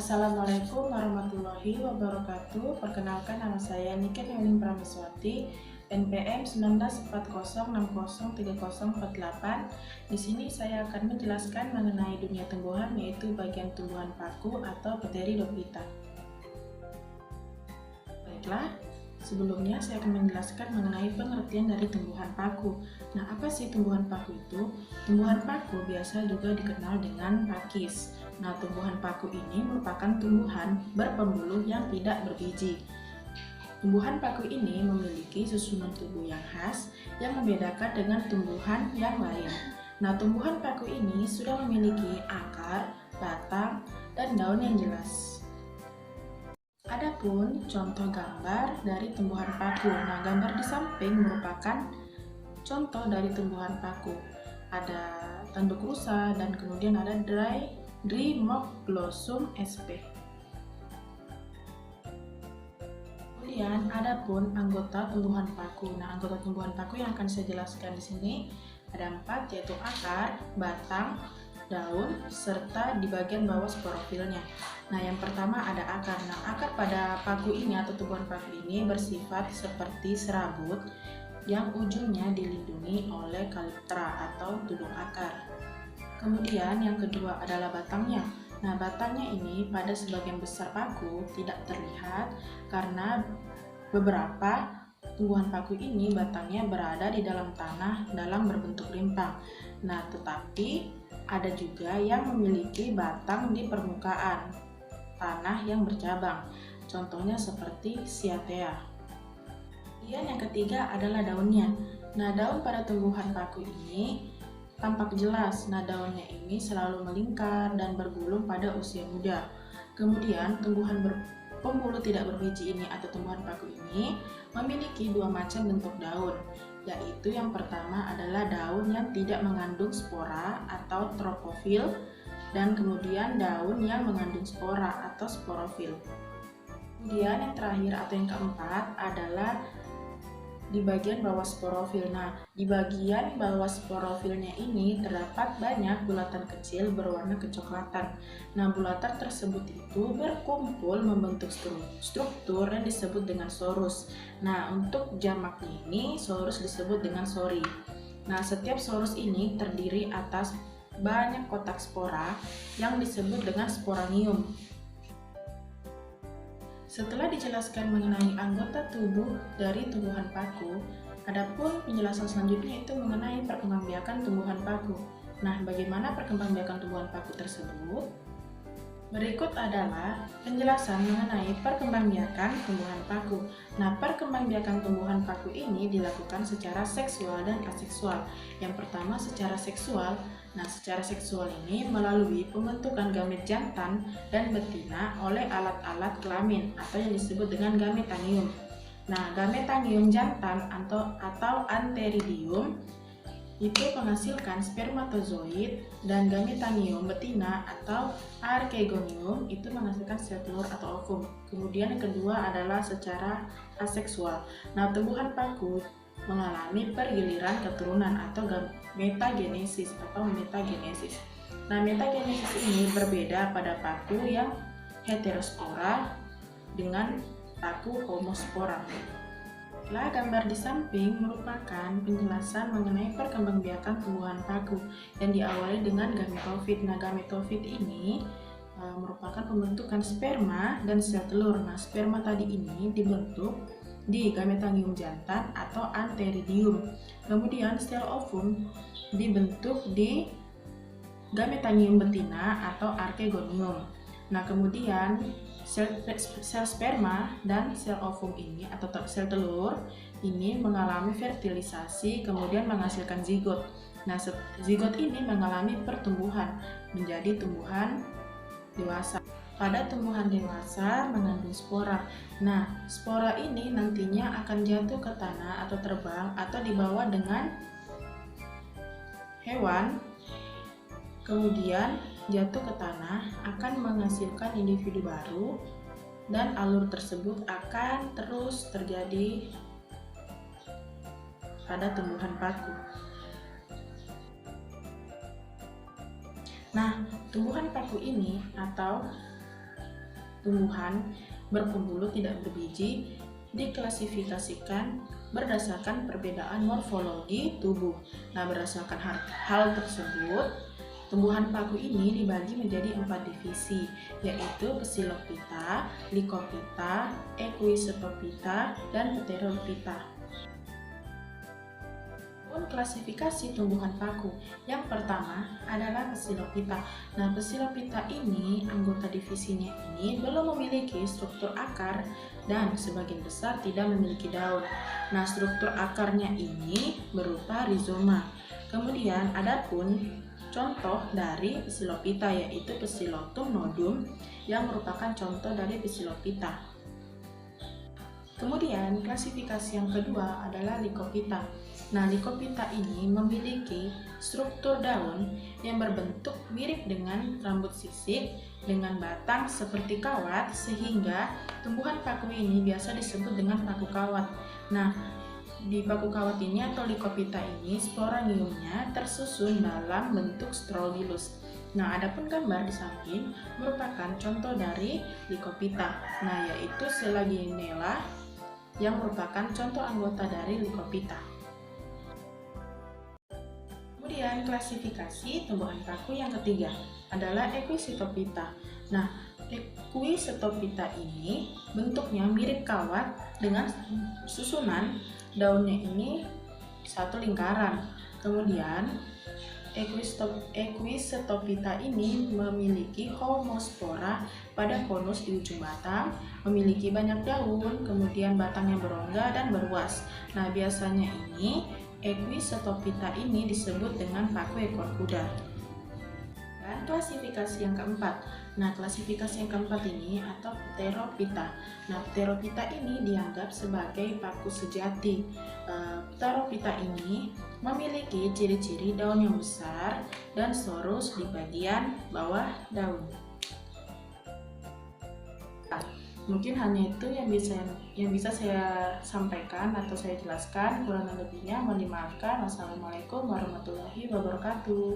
Assalamualaikum warahmatullahi wabarakatuh. Perkenalkan, nama saya Niken Yuning Prameswati, NPM 1940603048. Di sini saya akan menjelaskan mengenai dunia tumbuhan, yaitu bagian tumbuhan paku atau Pteridophyta. Baiklah, sebelumnya saya akan menjelaskan mengenai pengertian dari tumbuhan paku. Nah, apa sih tumbuhan paku itu? Tumbuhan paku biasa juga dikenal dengan pakis. Nah, tumbuhan paku ini merupakan tumbuhan berpembuluh yang tidak berbiji. Tumbuhan paku ini memiliki susunan tubuh yang khas yang membedakan dengan tumbuhan yang lain. Nah, tumbuhan paku ini sudah memiliki akar, batang, dan daun yang jelas. Adapun contoh gambar dari tumbuhan paku. Nah, gambar di samping merupakan contoh dari tumbuhan paku. Ada tanduk rusa dan kemudian ada Dreamoglossum sp. Kemudian adapun anggota tumbuhan paku. Nah, anggota tumbuhan paku yang akan saya jelaskan di sini ada 4, yaitu akar, batang, daun, serta di bagian bawah sporofilnya. Nah, yang pertama ada akar. Nah, akar pada paku ini atau tumbuhan paku ini bersifat seperti serabut yang ujungnya dilindungi oleh kaliptra atau tudung akar. Kemudian yang kedua adalah batangnya. Nah, batangnya ini pada sebagian besar paku tidak terlihat karena beberapa tumbuhan paku ini batangnya berada di dalam tanah dalam berbentuk rimpang. Nah, tetapi ada juga yang memiliki batang di permukaan tanah yang bercabang. Contohnya seperti Cyathea. Kemudian yang ketiga adalah daunnya. Nah, daun pada tumbuhan paku ini tampak jelas. Nah, daunnya ini selalu melingkar dan bergulung pada usia muda. Kemudian tumbuhan pembuluh tidak berbiji ini atau tumbuhan paku ini memiliki 2 macam bentuk daun, yaitu yang pertama adalah daun yang tidak mengandung spora atau tropofil, dan kemudian daun yang mengandung spora atau sporofil. Kemudian yang terakhir atau yang keempat adalah di bagian bawah sporofil. Nah, di bagian bawah sporofilnya ini terdapat banyak bulatan kecil berwarna kecoklatan. Nah, bulatan tersebut itu berkumpul membentuk struktur yang disebut dengan sorus. Nah, untuk jamaknya ini sorus disebut dengan sori. Nah, setiap sorus ini terdiri atas banyak kotak spora yang disebut dengan sporanium. Setelah dijelaskan mengenai anggota tubuh dari tumbuhan paku, adapun penjelasan selanjutnya itu mengenai perkembangbiakan tumbuhan paku. Nah, bagaimana perkembangbiakan tumbuhan paku tersebut? Berikut adalah penjelasan mengenai perkembangbiakan tumbuhan paku. Nah, perkembangbiakan tumbuhan paku ini dilakukan secara seksual dan aseksual. Yang pertama secara seksual. Nah, secara seksual ini melalui pembentukan gamet jantan dan betina oleh alat-alat kelamin atau yang disebut dengan gametanium. Nah, gametanium jantan atau antheridium itu menghasilkan spermatozoid, dan gametanium betina atau archegonium itu menghasilkan sel telur atau ovum. Kemudian yang kedua adalah secara aseksual. Nah, tumbuhan paku mengalami pergiliran keturunan atau metagenesis. Nah, metagenesis ini berbeda pada paku yang heterospora dengan paku homospora. Gambar di samping merupakan penjelasan mengenai perkembangbiakan tumbuhan paku yang diawali dengan gametofit. Nah, gametofit ini merupakan pembentukan sperma dan sel telur. Nah, sperma tadi ini dibentuk di gametanium jantan atau antheridium. Kemudian sel ovum dibentuk di gametanium betina atau archegonium. Nah, kemudian sel sperma dan sel ovum ini atau sel telur ini mengalami fertilisasi kemudian menghasilkan zigot. Nah, zigot ini mengalami pertumbuhan menjadi tumbuhan dewasa. Pada tumbuhan dewasa mengandung spora. Nah, spora ini nantinya akan jatuh ke tanah atau terbang atau dibawa dengan hewan. Kemudian jatuh ke tanah akan menghasilkan individu baru, dan alur tersebut akan terus terjadi pada tumbuhan paku. Nah, tumbuhan paku ini atau tumbuhan berpembuluh tidak berbiji diklasifikasikan berdasarkan perbedaan morfologi tubuh. Nah, berdasarkan hal tersebut, tumbuhan paku ini dibagi menjadi 4 divisi, yaitu Psilophyta, Lycophyta, Equisetophyta, dan Pterophyta. Klasifikasi tumbuhan paku. Yang pertama adalah Psilophyta. Nah, Psilophyta ini, anggota divisinya ini belum memiliki struktur akar dan sebagian besar tidak memiliki daun. Nah, struktur akarnya ini berupa rizoma. Kemudian adapun contoh dari Psilophyta yaitu Psilotum nodum yang merupakan contoh dari Psilophyta. Kemudian klasifikasi yang kedua adalah Lycophyta. Nah, Lycophyta ini memiliki struktur daun yang berbentuk mirip dengan rambut sisik dengan batang seperti kawat, sehingga tumbuhan paku ini biasa disebut dengan paku kawat. Nah, di paku kawat ini atau Lycophyta ini sporangiumnya tersusun dalam bentuk strobilus. Nah, adapun gambar di samping merupakan contoh dari Lycophyta. Nah, yaitu Selaginella yang merupakan contoh anggota dari Lycophyta. Kemudian klasifikasi tumbuhan paku yang ketiga adalah Equisetophyta. Nah, Equisetophyta ini bentuknya mirip kawat dengan susunan daunnya ini satu lingkaran. Kemudian Equisetophyta ini memiliki homospora pada konus di ujung batang, memiliki banyak daun, kemudian batangnya berongga dan berwas. Nah, biasanya ini Equisetophyta ini disebut dengan paku ekor kuda. Dan klasifikasi yang keempat. Nah, klasifikasi yang keempat ini atau Pterophyta. Nah, Pterophyta ini dianggap sebagai paku sejati. Pterophyta ini memiliki ciri-ciri daun yang besar dan sorus di bagian bawah daun. Mungkin hanya itu yang bisa saya sampaikan atau saya jelaskan. Kurang lebihnya mohon dimaafkan. Wassalamualaikum warahmatullahi wabarakatuh.